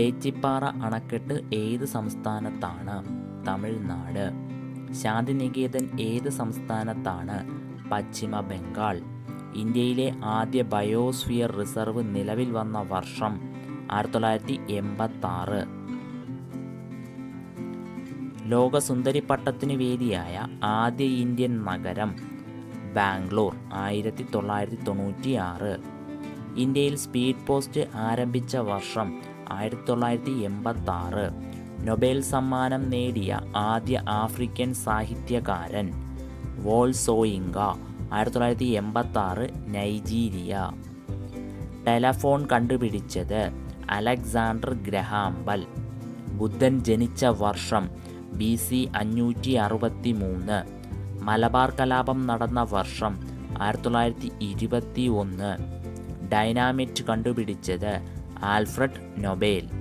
പേച്ചിപ്പാറ അണക്കെട്ട് ഏത് സംസ്ഥാനത്താണ്? തമിഴ്നാട്. ശാന്തിനികേതൻ ഏത് സംസ്ഥാനത്താണ്? പശ്ചിമ ബംഗാൾ. ഇന്ത്യയിലെ ആദ്യ ബയോസ്ഫിയർ റിസർവ് നിലവിൽ വന്ന വർഷം 1986. ലോക സുന്ദരി പട്ടത്തിന് വേദിയായ ആദ്യ ഇന്ത്യൻ നഗരം ബാംഗ്ലൂർ 1996. ഇന്ത്യയിൽ സ്പീഡ് പോസ്റ്റ് ആരംഭിച്ച വർഷം 1986. നൊബേൽ സമ്മാനം നേടിയ ആദ്യ ആഫ്രിക്കൻ സാഹിത്യകാരൻ വോൾസോയിങ്ക 1986, നൈജീരിയ. ടെലഫോൺ കണ്ടുപിടിച്ചത് അലക്സാണ്ടർ ഗ്രഹാം ബെൽ. ബുദ്ധൻ ജനിച്ച വർഷം BC 563. മലബാർ കലാപം നടന്ന വർഷം 1921. ഡൈനാമിറ്റ് കണ്ടുപിടിച്ചത് ആൽഫ്രഡ് നൊബേൽ.